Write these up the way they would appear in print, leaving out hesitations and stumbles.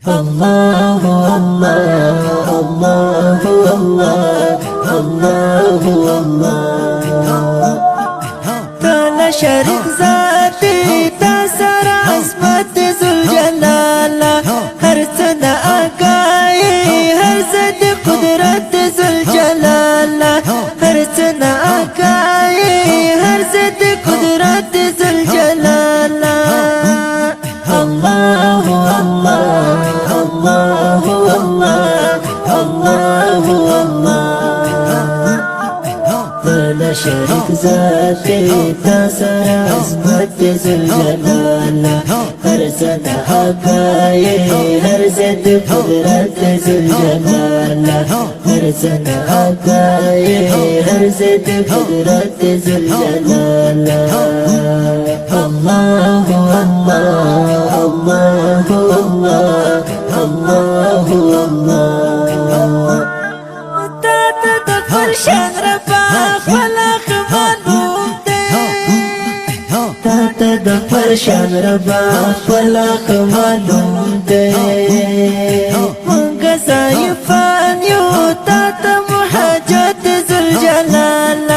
الله الله الله الله الله الله تعالى شريك ذاتي تسر عصمت ذو الجلال هر سنة أقاي هر سنة قدرت ذو الجلال هر سنة أقاي هر سنة قدرت ذو الجلال الله الله الله الله الله الله لا شريك ذاتي تسر عصمت ذو الجلال هر سنة أقاي هر سنة قدرت ذو الجلال هر سنة أقاي هر سنة قدرت ذو الجلال الله الله الله الله الله الله تدخل شهر فلق معلوم تدخل شهر فلق معلوم من قصايفان يوتات محاجات ذو الجلال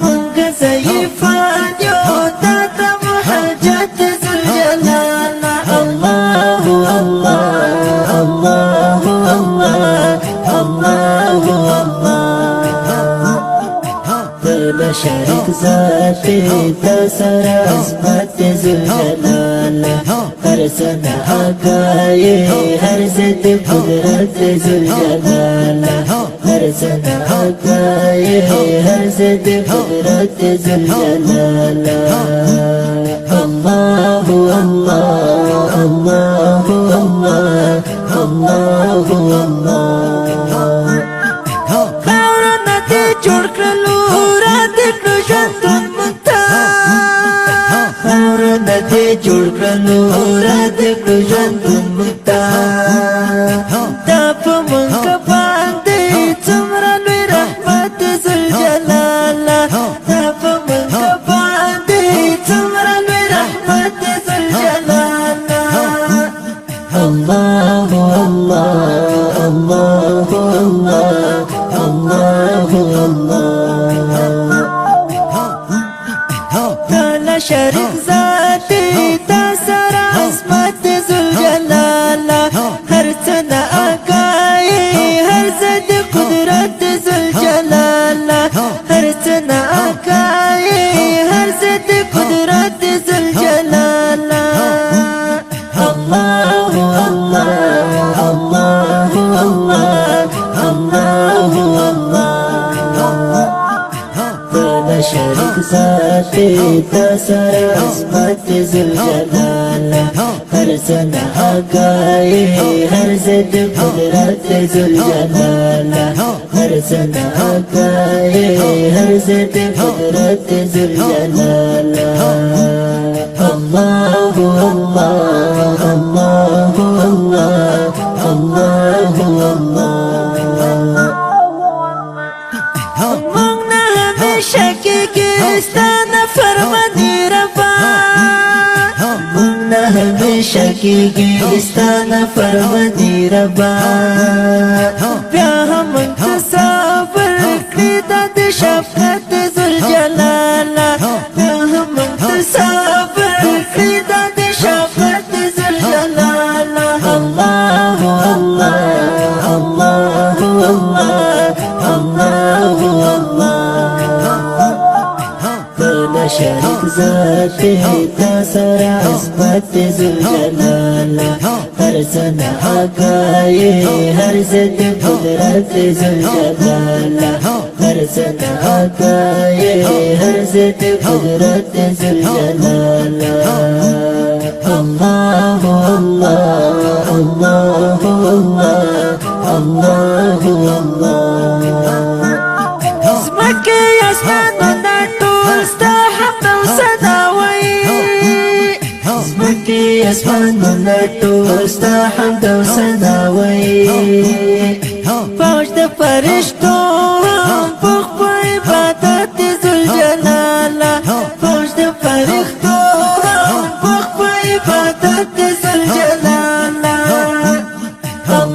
من قصايفان يوتات محاجات ذو الجلال الله الله الله الله الله الله لا شريك ذاتي تسر عصمت ذو الجلال هر سنة أقاي هر سنة قدرت ذو الجلال هر سنة أقاي هر سنة قدرت ذو الجلال الله الله الله الله الله الله خاورنا دي جوړ کړلو رات کړو ژوندون مونږ خاورنا دي جوړ کړلو رات کړو ژوندون مونږ دا په مونږ باندې څومره لوی رحمت ذو الجلال دا په مونږ باندې څومره لوی رحمت ذو الجلال الله الله الله الله الله الله تعالى شريك ذاتي تسر عصمت ذو الجلال هر سنة أقاي هر سنة قدرت ذو الجلال هر سنة أقاي هر سنة قدرت ذو الجلال الله الله الله الله الله الله لا شريك ذاتي تسر عصمت ذو الجلال هر سنة أقاي هر سنة قدرت ذو الجلال هر سنة أقاي هر سنة قدرت ذو الجلال الله الله الله الله الله الله مونږ نه همیشه کېږي ستا نه فرماني ربا مونږ نه همیشه کېږي ستا نه فرماني ربا بیا هم مونږ ته صبر کړې دا د شفقت ذو الجلال بیا هم مونږ ته صبر کړې دا د شفقت ذو الجلال الله الله الله الله الله الله لا شريك ذاتي تسر عصمت ذو الجلال هر سنة أقاي هر سنة قدرت ذو الجلال هر سنة أقاي هر سنة قدرت ذو الجلال الله الله الله الله الله الله اسمك يا اسماننا طول ستا حمد وسنا وي اسمك يا اسماننا طول ستا حمد وسنا وي فوج د فرشتو فوق عبادت ذو الجلال فوج د فرشتو فوق عبادت ذو الجلال